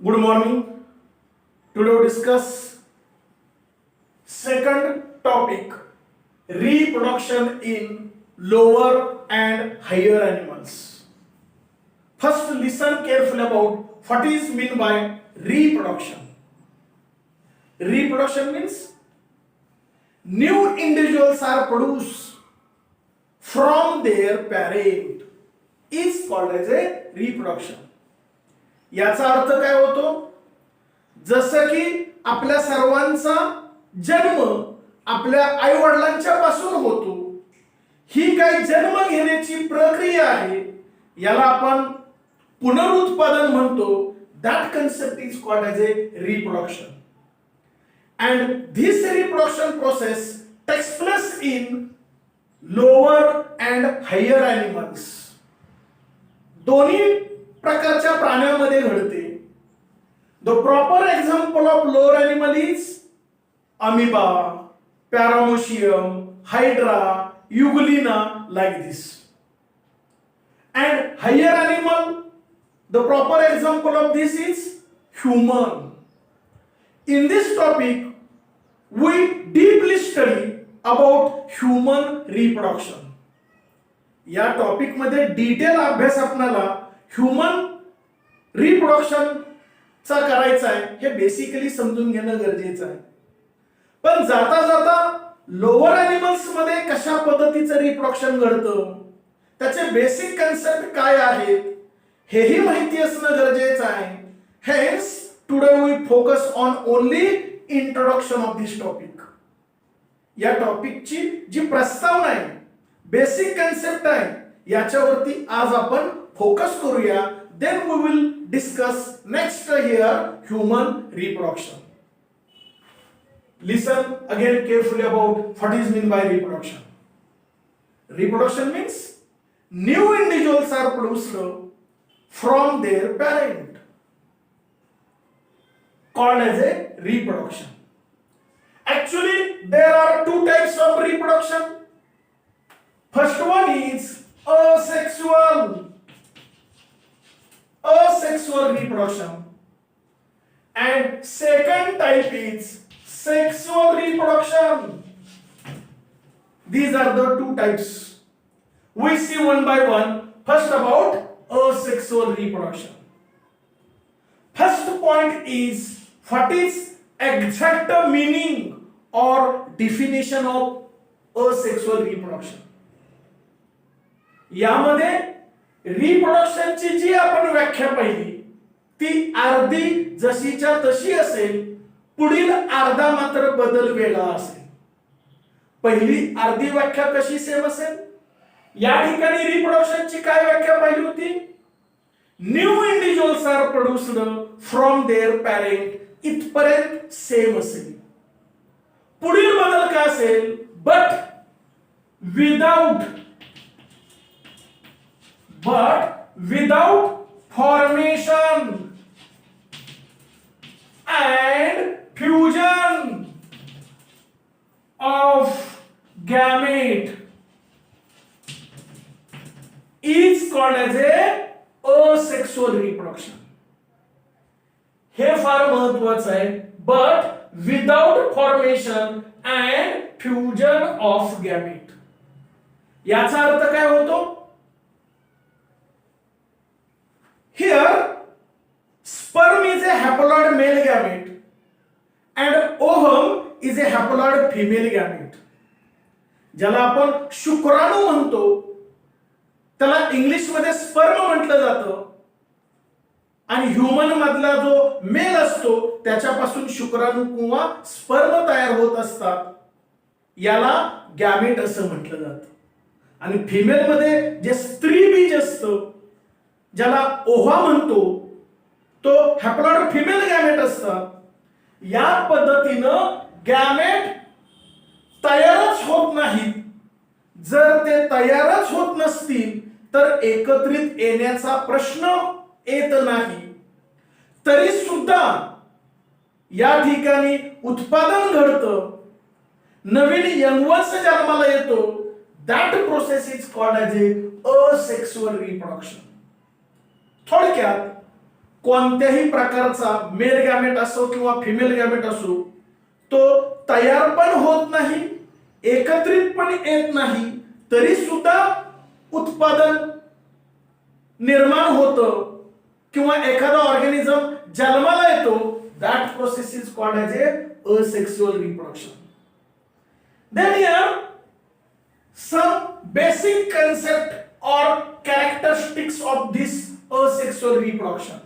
Good morning. Today we discuss second topic, reproduction in lower and higher animals. First, listen carefully about what is meant by reproduction. Reproduction means new individuals are produced from their parent is called as a reproduction. याचा अर्थ काय होतो? जसं की आपल्या सर्वांचा जन्म आपल्या आई वडिलांच्या पासून होतो, ही काही जन्म घेण्याची प्रक्रिया आहे, याला आपण पुनरुत्पादन म्हणतो. That concept is called as a reproduction. And this reproduction process takes place in lower and higher animals. दोन्ही प्रकारच्या प्राण्यांमध्ये घडते. The proper example of lower animal is amoeba, paramecium, hydra, euglena, like this. And higher animal, the proper example of this is human. In this topic, we deeply study about human reproduction. या topic मध्ये detail अभ्यास आपल्याला human reproduction चा करायचा आहे. हे basically समजून घेणं गरजेचं आहे. पण जाता जाता लोअर एनिमल्स मध्ये कशा पद्धतीचं रिप्रोडक्शन घडतं, त्याचे बेसिक कन्सेप्ट काय आहेत, हेही माहिती असणं गरजेचं आहे. Hence today we focus on only introduction of this topic. या टॉपिकची जी प्रस्तावना आहे, बेसिक कन्सेप्ट आहे, याच्यावरती आज आपण फोकस करूया. Then we will discuss next here human reproduction. Listen again carefully about what is mean by reproduction. Reproduction means new individuals are produced from their parent, called as a reproduction. Actually, there are two types of reproduction. First one is asexual reproduction, and second type is sexual reproduction. These are the two types. We see one by one. First, about asexual reproduction. First point is, what is exact meaning or definition of asexual reproduction? यामध्ये रिप्रोडक्शनची जी आपण व्याख्या पाहिली ती अर्धी जशीच्या तशी असेल, पुढील अर्धा मात्र बदल वेगळा असेल. पहिली अर्धी व्याख्या कशी सेम असेल? या ठिकाणी रिप्रोडक्शनची काय व्याख्या पाहिली होती? New individuals are produced from their parent, इथपर्यंत सेम असेल. पुढील बदल काय असेल? But without formation and fusion of gamete is called as a asexual reproduction. हे फार महत्वाचं आहे. but without formation and fusion of gamete. याचा अर्थ काय होतो? Here, sperm is a haploid male gamete and ovum is a haploid female gamete. ज्याला आपण शुक्राणू म्हणतो त्याला इंग्लिश मध्ये स्पर्म म्हटलं जातं, आणि ह्युमन मधला जो मेल असतो त्याच्यापासून शुक्राणू किंवा स्पर्म तयार होत असतात, याला गॅमेट असं म्हटलं जातं. आणि फिमेल मध्ये जे स्त्री बीज असतं ज्याला ओव्हा म्हणतो तो हॅप्लॉइड फिमेल गॅमेट असतात. या पद्धतीनं गॅमेट तयारच होत नाहीत. जर ते तयारच होत नसतील तर एकत्रित येण्याचा प्रश्न येत नाही. तरी सुद्धा या ठिकाणी उत्पादन घडतं, नवीन यंगवंश जन्माला येतो. That process is called as A asexual reproduction. थोडक्यात कोणत्याही प्रकारचा मेल गॅमेट असो किंवा फिमेल गॅमेट असो तो तयार पण होत नाही, एकत्रित पण येत नाही, तरी सुद्धा उत्पादन निर्माण होतं किंवा एखादा ऑर्गॅनिझम जन्माला येतो, that process is called as A asexual reproduction. Then here some basic concept or characteristics of this asexual reproduction.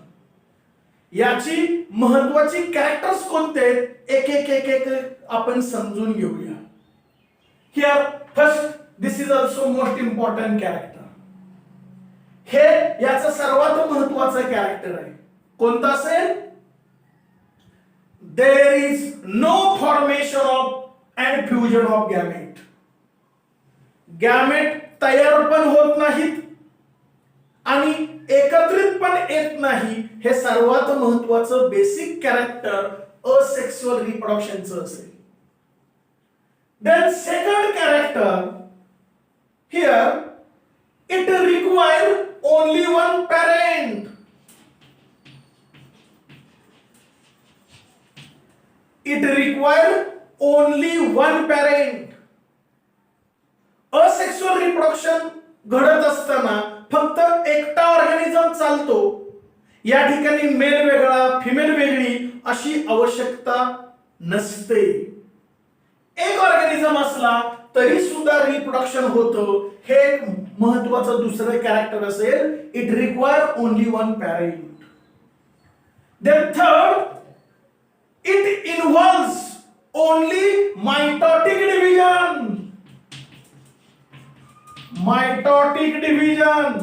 याची महत्वाची कॅरेक्टर्स कोणते आहेत, एक एक एक एक आपण समजून घेऊया. Here first this is also most important character. हे याचं सर्वात महत्वाचं कॅरेक्टर आहे. कोणतं असेल? There is no formation of and fusion of gamete. Gamete तयार पण होत नाहीत आणि एकत्रित पण येत नाही. हे सर्वात महत्वाचं बेसिक कॅरेक्टर असेक्सुअल रिप्रोडक्शनचं असेल. Then second character here, it require only one parent. It require only one parent. Asexual reproduction घडत असताना फक्त एकटा ऑर्गॅनिझम चालतो. या ठिकाणी मेल वेगळा फिमेल वेगळी अशी आवश्यकता नसते. एक ऑर्गॅनिझम असला तरी सुद्धा रिप्रोडक्शन होतं. हे एक महत्वाचं दुसरं कॅरेक्टर असेल. It require only one parent. Then third, it involves only mitotic division. Mitotic division.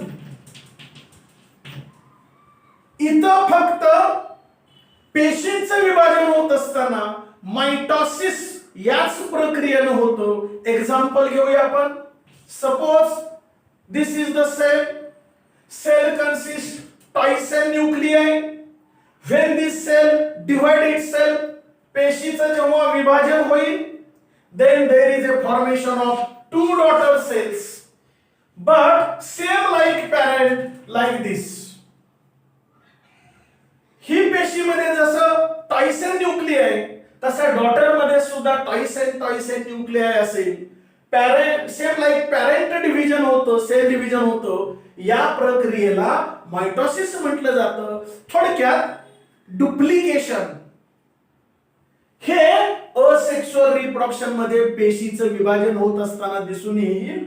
इथं फक्त पेशींचं विभाजन होत असताना मायटोसिस याच प्रक्रियेनं होतं. एक्झाम्पल घेऊया आपण. Suppose this is the cell. Cell consists twice cell nuclei. When this cell divide itself, पेशीचं जेव्हा विभाजन होईल, then there is a formation of two daughter cells, but same like parent like this. ही पेशीमध्ये जसं टायसेल न्यूक्लिआय तसं daughter मध्ये सुद्धा टायसेल न्यूक्लिआय असेल. Parent same like parent division होतं, सेल डिव्हिजन होतं. या प्रक्रियेला मायटोसिस म्हटलं जातं. थोडक्यात डुप्लिकेशन हे असेक्सुअल रिप्रोडक्शन मध्ये पेशीचं विभाजन होत असताना दिसून येईल.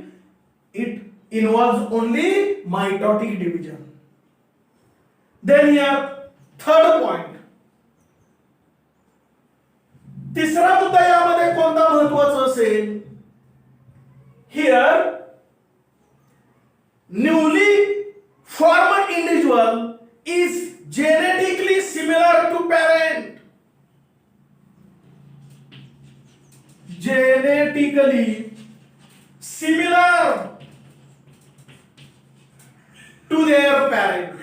It involves only mitotic division. Then here third point, तिसरा मुद्दा यामध्ये कोणता महत्वाचा असेल? Here newly formed individual is genetically similar to parent. Genetically similar to their parent.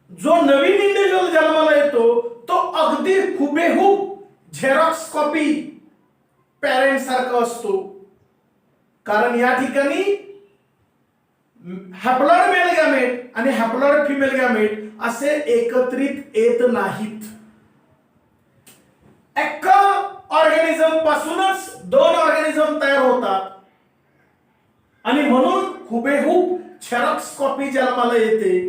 जो नवीन इंडिव्हिज्युअल जन्माला येतो तो अगदी हुबेहूब झेरॉक्स कॉपी पॅरेंट सारखा असतो. कारण या ठिकाणी हॅप्लॉइड मेल गॅमेट आणि हॅप्लॉइड फिमेल गॅमेट असे एकत्रित येत नाहीत. एका ऑर्गॅनिझम पासूनच दोन ऑर्गॅनिझम तयार होतात आणि म्हणून हुबेहूब झेरॉक्स कॉपी जन्माला येते.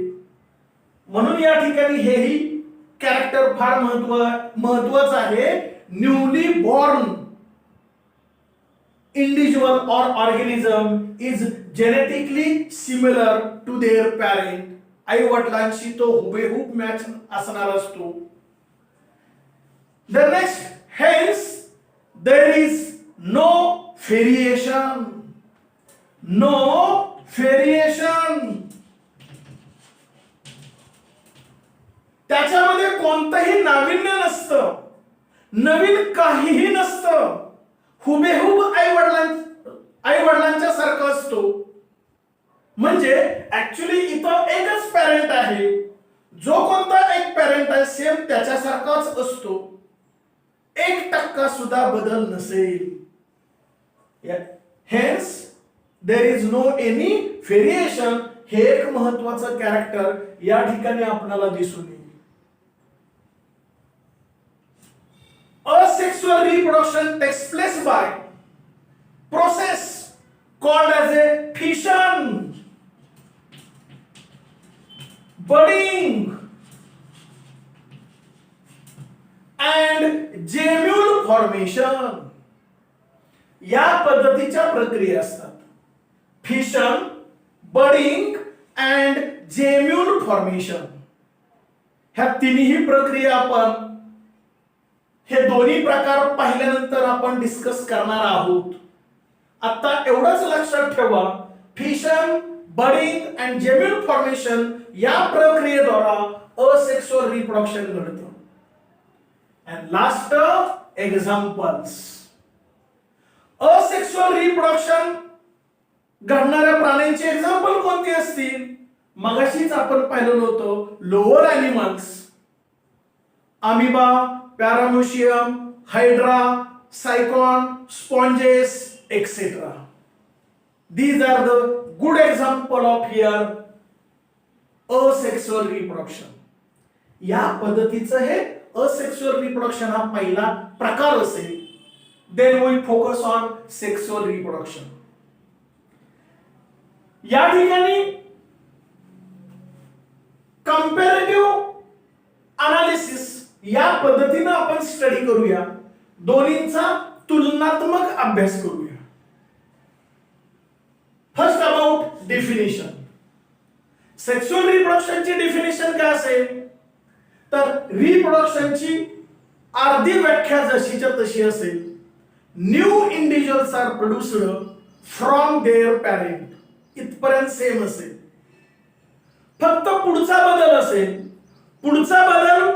म्हणून या ठिकाणी हेही कॅरेक्टर फार महत्वाचं आहे. Newly born individual or organism is genetically similar to their parent. आई वडिलांशी तो हुबेहूब मॅच असणार असतो. The next, hence there is no variation. No variation. त्याच्यामध्ये कोणतंही नाविन्य नसतं, नवीन काहीही नसतं. हुबेहूब आई वडिलांच्या सारखं असतो. म्हणजे ऍक्च्युली इथं एकच पॅरेंट आहे. जो कोणता एक पॅरेंट आहे सेम त्याच्यासारखाच असतो. 1% सुद्धा बदल नसेल. Hence there is no any variation हे एक महत्वाचं कॅरेक्टर या ठिकाणी आपल्याला दिसून येईल. Asexual reproduction takes place by process called as a fission, budding and gemule formation. या पद्धतीच्या प्रक्रिया असतात. Fission, budding and gemmule formation. ह्या तिन्ही प्रक्रिया आपण हे दोन्ही प्रकार पाहिल्यानंतर आपण डिस्कस करणार आहोत. आता एवढंच लक्षात ठेवा, fission, budding and gemmule formation या प्रक्रियेद्वारा असेक्सुअल रिप्रोडक्शन घडतं. And last examples. Asexual reproduction घडणाऱ्या प्राण्यांची एक्झाम्पल कोणती असतील? मगाशीच आपण पाहिलेलं होतं lower animals, amoeba, paramecium, hydra, sycon, sponges etcetera. These are the good example of here asexual reproduction. या पद्धतीचं हे asexual reproduction हा पहिला प्रकार असेल. Then we focus on sexual reproduction. या ठिकाणी कंपॅरेटिव्ह अनालिसिस या पद्धतीने आपण स्टडी करूया. दोन्हींचा तुलनात्मक अभ्यास करूया. First about definition. सेक्सुअल रिप्रोडक्शनची डेफिनेशन काय असेल तर रिप्रोडक्शनची अर्धी व्याख्या जशीच्या तशी असेल. New individuals are produced from their parent. इथपर्यंत सेम असेल. फक्त पुढचा बदल असेल. पुढचा बदल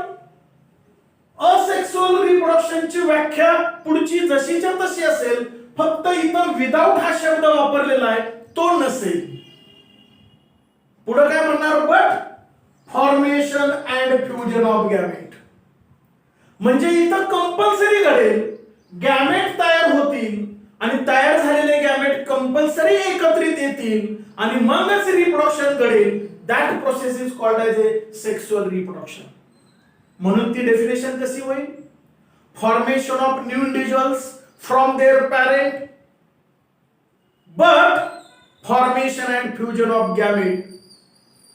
असेक्सुअल रिप्रोडक्शनची व्याख्या पुढची जशीच्या तशी असेल. फक्त इथं विदाउट हा शब्द वापरलेला आहे तो नसेल. पुढे काय म्हणणार? But formation and fusion of gamete. म्हणजे इथं कंपल्सरी घडेल, गॅमेट तयार होतील आणि तयार झालेले गॅमेट कंपल्सरी एकत्रित येतील आणि मगच रिप्रोडक्शन घडेल. That process is called as a sexual reproduction. म्हणून ती डेफिनेशन कशी होईल? Formation of new individuals from their parent but formation and fusion of gamete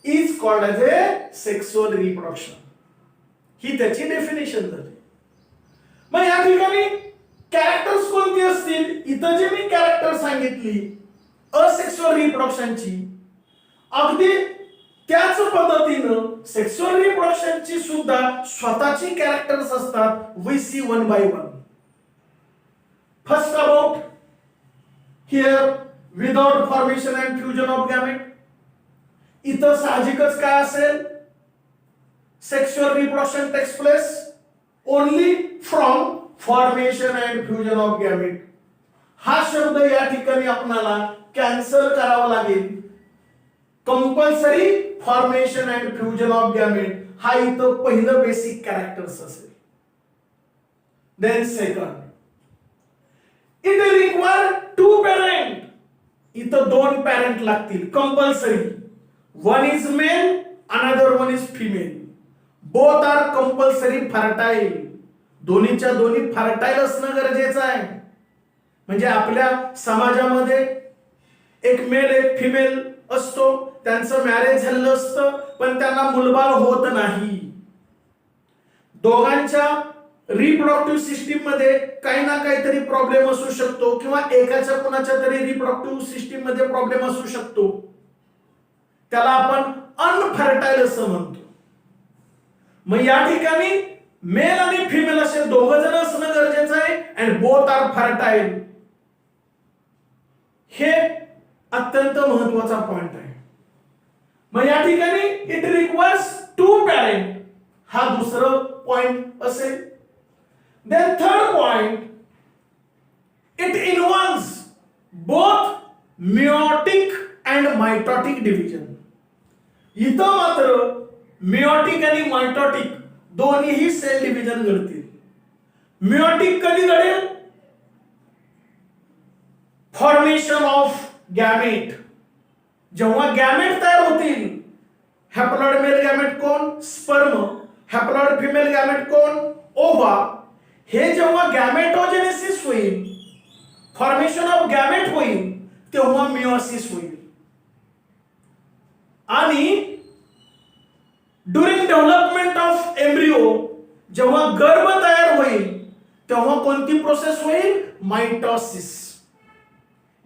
is called as a sexual reproduction. ही त्याची डेफिनेशन झाली. मग या ठिकाणी कॅरेक्टर्स कोणती असतील? इथं जे मी कॅरेक्टर सांगितली असेक्सुअल रिप्रोडक्शनची, अगदी त्याच पद्धतीनं सेक्सुअल रिप्रोडक्शनची सुद्धा स्वतःची कॅरेक्टर्स असतात. We see one by one. First about here without formation and fusion of gamete. इथं साहजिकच काय असेल? Sexual reproduction takes place only from formation and fusion of gamete. हा शब्द या ठिकाणी आपल्याला कॅन्सल करावा लागेल. Compulsory formation and fusion of gamete हा इथं पहिलं बेसिक कॅरेक्टर्स असेल. Then second, it require two parent. इथं दोन पॅरेंट लागतील compulsory. One is male, another one is female. Both are compulsory fertile. दोन्हीच्या दोन्ही फर्टाईल असणं गरजेचं आहे. म्हणजे आपल्या समाजामध्ये एक मेल एक फिमेल असतो, त्यांचं मॅरेज झालेलं असतं पण त्यांना मुलबाळ होत नाही. दोघांच्या रिप्रोडक्टिव्ह सिस्टीम मध्ये काही ना काहीतरी प्रॉब्लेम असू शकतो किंवा एकाच्या कुणाच्या तरी रिप्रोडक्टिव्ह सिस्टीम मध्ये प्रॉब्लेम असू शकतो. त्याला आपण अनफर्टाईल असं म्हणतो. मग या ठिकाणी मेल आणि फिमेल असे दोघ जण असणं गरजेचं आहे. And both are fertile. हे अत्यंत महत्वाचा पॉइंट आहे. मग या ठिकाणी इट रिक्वायर्स टू पॅरेंट हा दुसरं पॉइंट असेल. Then third point, it involves both meiotic and mitotic division. इथं मात्र मियोटिक आणि मायटोटिक दोन्हीही सेल डिव्हिजन घडतील. मियोटिक कधी घडेल? Formation of gamete. जेव्हा गॅमेट तयार होतील, हॅप्लॉइड मेल गॅमेट कोण? स्पर्म. हॅप्लॉइड फिमेल गॅमेट कोण? ओव्हा. हे जेव्हा गॅमेटोजेनेसिस होईल, फॉर्मेशन ऑफ गॅमेट होईल, तेव्हा मिओसिस होईल. आणि ड्युरिंग डेव्हलपमेंट ऑफ एम्ब्रिओ, जेव्हा गर्भ तयार होईल, तेव्हा कोणती प्रोसेस होईल? मायटोसिस.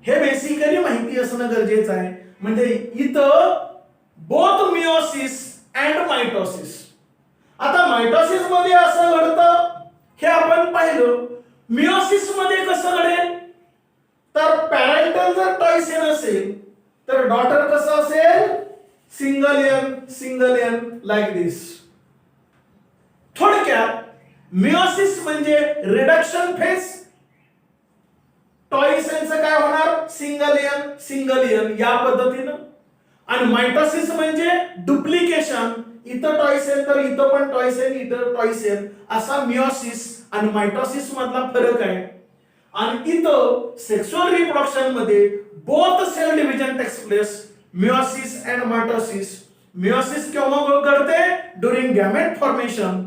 हे बेसिकली माहिती असणं गरजेचं आहे. म्हणजे इथं बोथ मिओसिस अँड मायटोसिस. आता मायटोसिस मध्ये असं घडतं, हे आपण पाहिलं. मिओसिस मध्ये कसं घडेल? तर पॅरेंटल जर टॉयसेन असेल तर डॉटर कसं असेल? सिंगल एन लाईक दिस. थोडक्यात मिओसिस म्हणजे रिडक्शन फेज. टॉयसेनचं काय होणार? सिंगल एन या पद्धतीनं. आणि मायटोसिस म्हणजे डुप्लिकेशन. इथं टॉयसेन तर इथं पण टॉयसेन, इथं टॉयसेन, असा मिओसिस आणि मायटोसिस मधला फरक आहे. आणि इथं सेक्सुअल रिप्रोडक्शन मध्ये both cell division takes place, meiosis and mitosis. Meiosis केव्हा घडते? During gamete formation.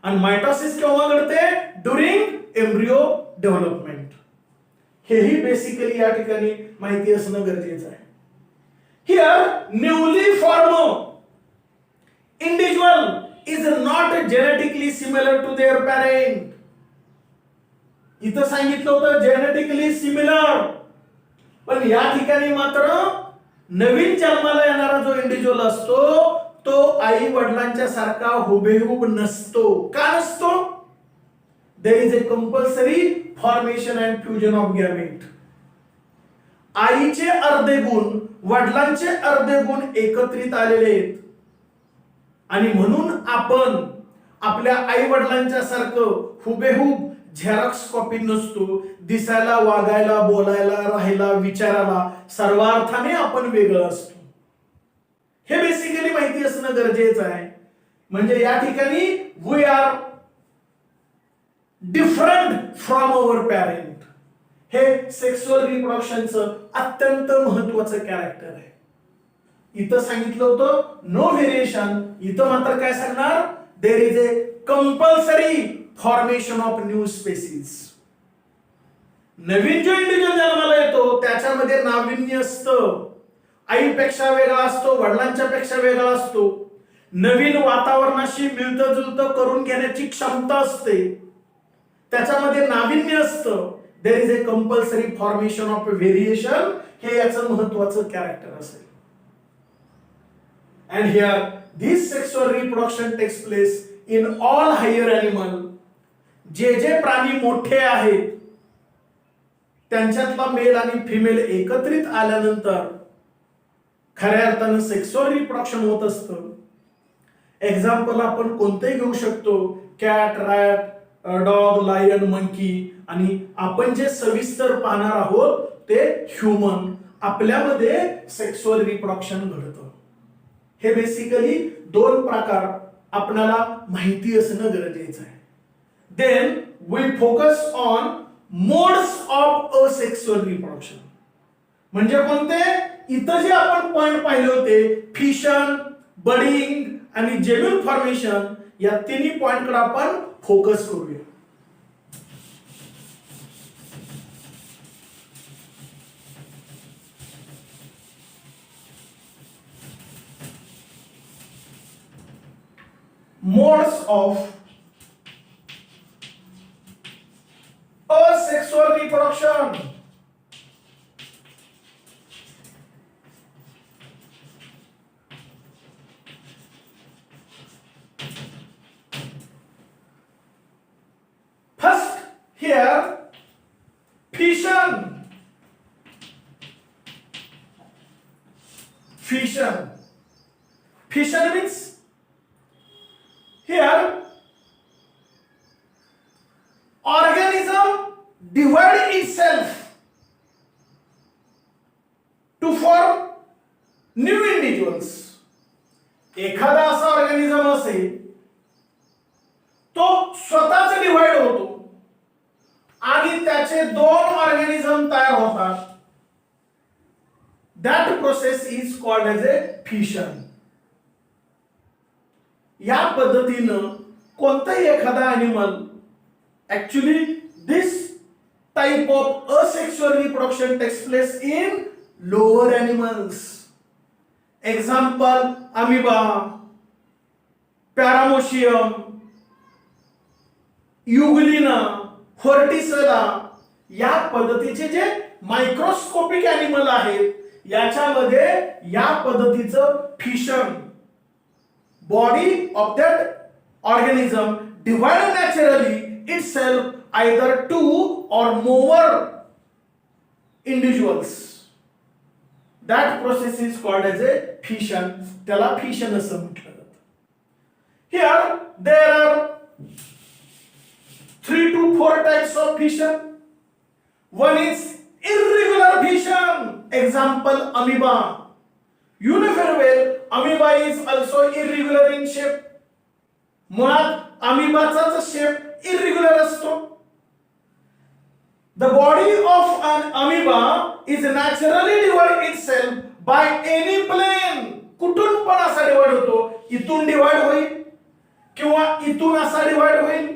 आणि मायटोसिस केव्हा घडते? During embryo development. हेही बेसिकली या ठिकाणी माहिती असणं गरजेचं आहे. Here newly form individual is not genetically similar to their parent. इथं सांगितलं होतं जेनेटिकली सिमिलर, पण या ठिकाणी मात्र नवीन जन्माला येणारा जो इंडिव्हिज्युअल असतो तो आई वडिलांच्या सारखा हुबेहूब नसतो. का नसतो? There is a compulsory formation and fusion of gamete. आईचे अर्धे गुण, वडिलांचे अर्धे गुण एकत्रित आलेले आहेत. आणि म्हणून आपण आपल्या आई वडिलांच्या सारखं हुबेहूब झेरॉक्स कॉपी नसतो. दिसायला, वागायला, बोलायला, राहायला, विचारायला सर्वार्थाने आपण वेगळं असतो. हे बेसिकली माहिती असणं गरजेचं आहे. म्हणजे या ठिकाणी we are different from our parent. हे सेक्सुअल रिप्रोडक्शनचं अत्यंत महत्वाचं कॅरेक्टर आहे. इथं सांगितलं होतं नो व्हेरिएशन, इथं मात्र काय सांगणार? There is a compulsory formation of new species. नवीन जो इंडिव्हिज्युअल जन्माला येतो त्याच्यामध्ये नाविन्य असतं. आईपेक्षा वेगळा असतो, वडिलांच्या पेक्षा वेगळा असतो. नवीन वातावरणाशी मिळतं जुळतं करून घेण्याची क्षमता असते, त्याच्यामध्ये नाविन्य असतं. There is a compulsory formation of variation. हे याचं महत्वाचं कॅरेक्टर असेल. And here this sexual reproduction takes place in all higher animal. जे जे प्राणी मोठे आहेत त्यांच्यातला मेल आणि फिमेल एकत्रित आल्यानंतर खऱ्या अर्थानं सेक्सुअल रिप्रोडक्शन होत असतं. एक्झाम्पल आपण कोणतेही घेऊ शकतो, cat, rat, dog, lion, monkey. आणि आपण जे सविस्तर पाहणार आहोत ते ह्युमन. आपल्यामध्ये सेक्सुअल रिप्रोडक्शन घडतं. हे बेसिकली दोन प्रकार आपल्याला माहिती असणं गरजेचं आहे. Then we focus on modes of asexual reproduction. म्हणजे कोणते? इथं जे आपण पॉइंट पाहिले होते, फिशन, बडिंग आणि जेम्यूल फॉर्मेशन, या तिन्ही पॉइंट कडे आपण फोकस करूया. Modes of asexual reproduction. First here fission. Fission means here organism divide itself to form new individuals. एखादा असा ऑर्गॅनिझम असेल तो स्वतःच डिवाइड होतो आणि त्याचे दोन ऑर्गॅनिझम तयार होतात. That process is called as a fission. या पद्धतीनं कोणताही एखादा animal actually this type of asexual reproduction takes place in lower animals. Example, amoeba, paramecium, euglena, horticella या पद्धतीचे जे मायक्रोस्कोपिक ॲनिमल आहेत याच्यामध्ये या पद्धतीचं fission body of that organism divide naturally itself either two or more individuals. That process is called as a fission. त्याला fission असं म्हटलं जातं. Here there are 3 to 4 types of fission. One is irregular fission. Example, amoeba. You know very well, amoeba is also irregular in shape. मुळात अमिबाचा shape irregular असतो. The body of an amoeba is naturally divided itself by any plane. कुठून पण असा divide होतो, इथून divide होईल किंवा इथून असा डिवाइड होईल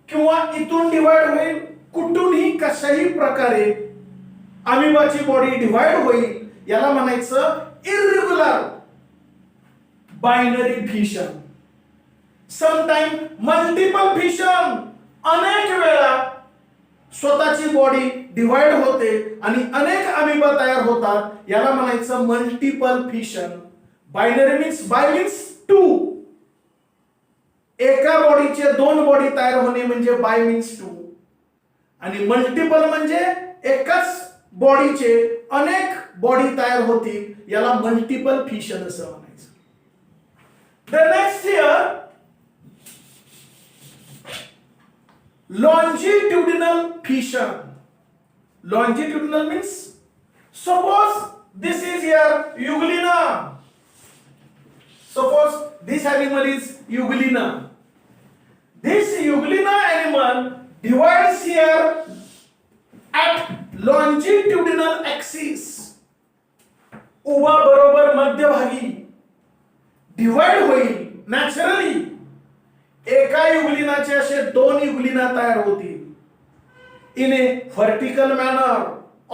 किंवा इथून डिवाइड होईल. कुठूनही कशाही प्रकारे अमिबाची बॉडी डिवाइड होईल याला म्हणायचं irregular binary fission. Sometime multiple fission, अनेक वेळा स्वतःची बॉडी डिवाइड होते आणि अनेक अमिबा तयार होतात याला म्हणायचं multiple fission. Binary means two. एका बॉडीचे दोन बॉडी तयार होणे म्हणजे बाय मीन्स टू आणि मल्टिपल म्हणजे एकाच बॉडीचे अनेक बॉडी तयार होतील याला मल्टिपल फिशन असं म्हणायचं. The next here longitudinal fission. Longitudinal means suppose this is your euglena. Suppose this animal is euglena. This euglena animal divides here at longitudinal axis. उभा बरोबर मध्यभागी डिवाइड होईल नॅचरली. एका युगलिनाचे असे दोन युगलिना तयार होतील इन ए व्हर्टिकल मॅनर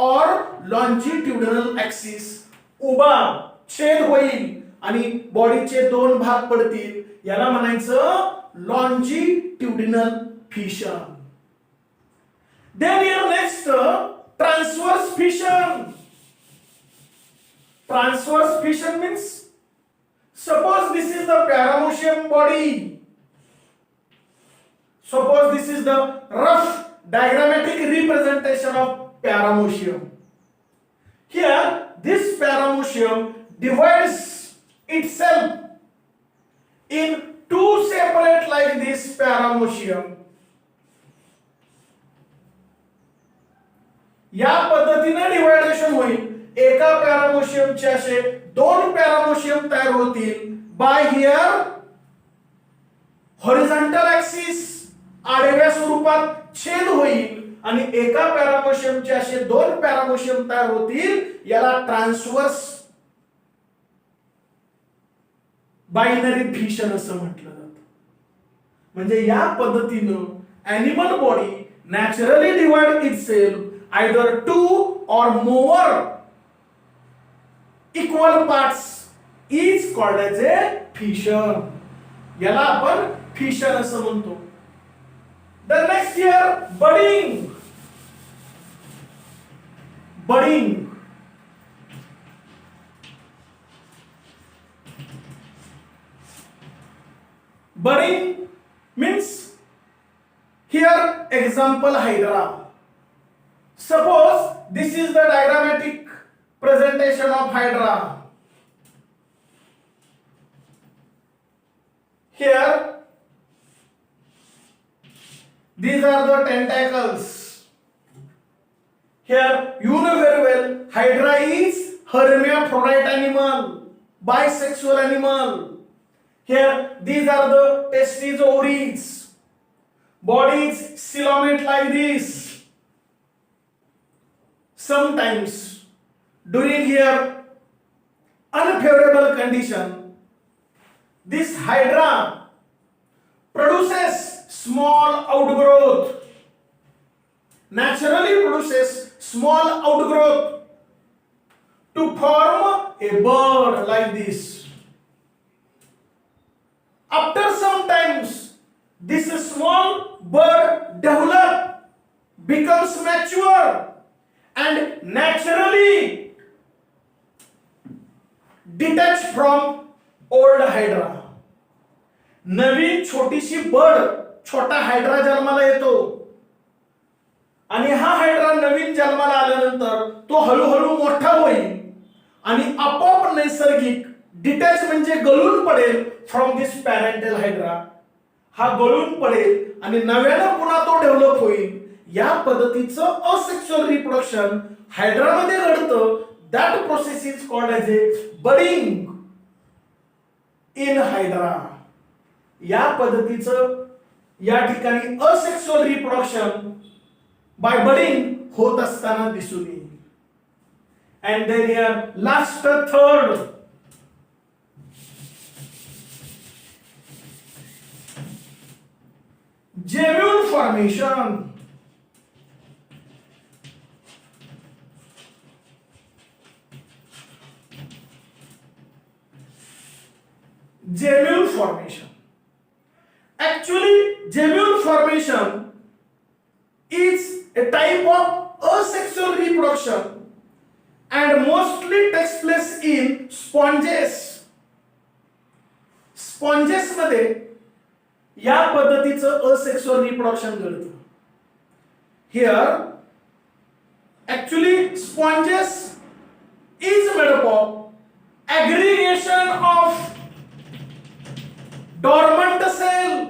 और लॉन्जिट्युडिनल ऍक्सिस. उभा छेद होईल आणि बॉडीचे दोन भाग पडतील याला म्हणायचं longitudinal fission. Then here next transverse fission. Transverse fission means suppose this is the paramecium body. Suppose this is the rough diagrammatic representation of paramecium. Here, this paramecium divides itself in two separate like this paramecium. या पद्धतीने deviation होईल. एका पॅरामोशियमचे असे दोन पॅरामोशियम तयार होतील bye here horizontal axis. आडव्या स्वरूपात छेद होईल आणि एका पॅरामोशियमचे असे दोन पॅरामोशियम तयार होतील याला ट्रान्सवर्स बायनरी फिशन असं म्हटलं जातं. म्हणजे या पद्धतीनं animal body naturally divide itself either two or more equal parts is called as a fission. याला आपण फिशन असं म्हणतो. The next year, budding. Budding. Budding means here example Hydra. Suppose this is the diagrammatic presentation of Hydra. Here these are the tentacles. Here you know very well Hydra is hermaphrodite animal, bisexual animal. Here these are the testes, ovaries. Body is coelomate like this. Sometimes during here unfavorable condition, this hydra produces small outgrowth, naturally produces small outgrowth to form a bird like this. After some times, this small bird develops, becomes mature, and naturally detach from old hydra. नवीन छोटीशी bird, छोटा hydra जन्माला येतो आणि हा hydra नवीन जन्माला आल्यानंतर तो हळूहळू मोठा होईल आणि आपोआप नैसर्गिक डिटॅच म्हणजे गळून पडेल फ्रॉम दिस पॅरेंटल हायड्रा. हा गळून पडेल आणि नव्यानं पुन्हा तो डेव्हलप होईल. या पद्धतीचं असेक्सुअल रिप्रोडक्शन हायड्रामध्ये घडतं. That process is called as A budding in hydra. या पद्धतीचं या ठिकाणी असेक्सुअल रिप्रोडक्शन बाय बडिंग होत असताना दिसून येईल. And then here last third, gemule formation. Gemule formation. Actually, gemule formation is a type of asexual reproduction and mostly takes place in sponges. Sponges मध्ये या पद्धतीचं असेक्सुअल रिप्रोडक्शन घडतं. Here actually sponges is made up of aggregation of dormant cell.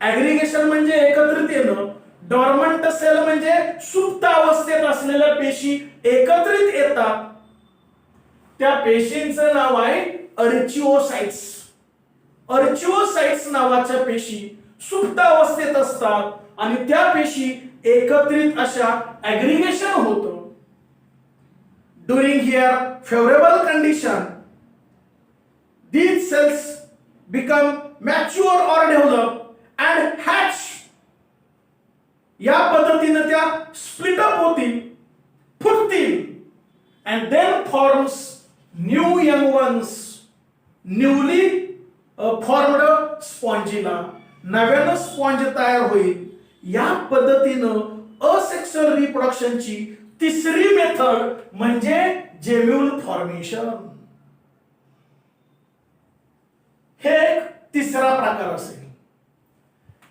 Aggregation म्हणजे एकत्रित येणं, dormant sale म्हणजे सुप्त अवस्थेत असलेल्या पेशी एकत्रित येतात. त्या पेशींचं नाव आहे अर्चिओसाइट्स. अर्चिओसाइट्स नावाच्या पेशी सुप्त अवस्थेत असतात आणि त्या पेशी एकत्रित अशा ऍग्रीगेशन होतं. During here favourable condition these cells become mature or develop and hatch. या पद्धतीने त्या स्प्लिट अप होतील, फुटतील and then forms new young ones, newly formed Spongilla. नव्यानं स्पॉन्ज तयार होईल. या पद्धतीनं असेक्सुअल रिप्रोडक्शनची तिसरी मेथड म्हणजे जेम्यूल फॉर्मेशन. हे एक तिसरा प्रकार असेल.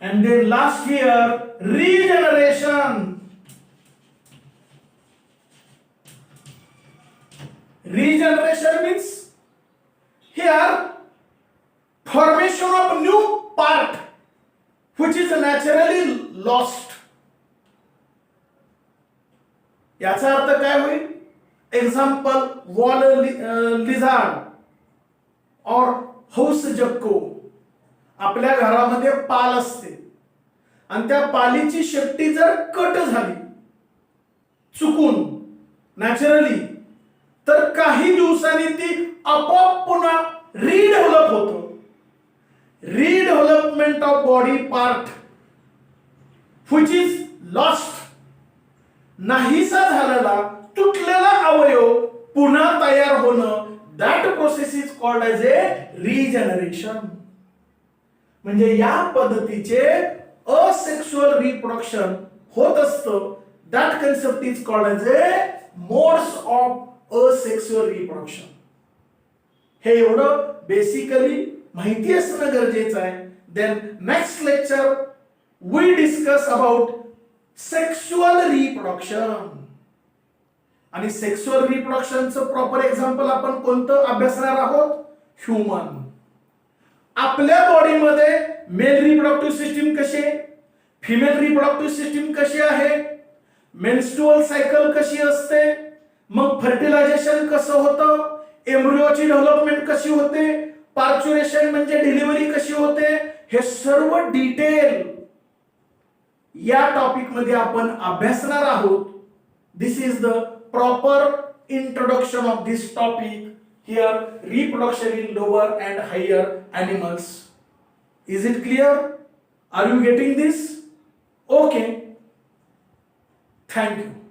And then last here regeneration. Regeneration means here formation of new part which is naturally lost. याचा अर्थ काय होईल? एक्झाम्पल वॉल लिझार्ड और हाऊस जक्को. आपल्या घरामध्ये पाल असते आणि त्या पालीची शेपटी जर कट झाली चुकून नॅचरली तर काही दिवसांनी ती आपोआप पुन्हा रिडेव्हलप होतो. redevelopment of body part which is lost. नाहीसा झालेला तुटलेला अवयव पुन्हा तयार होणं, that process is called as a regeneration. म्हणजे या पद्धतीचे असेक्सुअल रिप्रोडक्शन होत असतं. that concept is called as a modes of asexual reproduction. हे एवढं बेसिकली माहिती असणं गरजेचं आहे. Then next lecture we discuss about sexual reproduction. आणि सेक्शुअल रिप्रोडक्शनचं प्रॉपर एक्झाम्पल आपण कोणतं अभ्यासणार आहोत? ह्यूमन. आपल्या बॉडीमध्ये मेल रिप्रोडक्टिव्ह सिस्टीम कशी आहे, फिमेल रिप्रोडक्टिव्ह सिस्टीम कशी आहे, मेन्स्ट्रुअल सायकल कशी असते, मग फर्टिलायझेशन कसं होतं, एम्ब्रियोची डेव्हलपमेंट कशी होते, पार्च्युरेशन म्हणजे डिलिव्हरी कशी होते, हे सर्व डिटेल या टॉपिक मध्ये आपण अभ्यासणार आहोत. This is the proper introduction of this topic. here reproduction in lower and higher animals. Is it clear? Are you getting this? Okay. Thank you.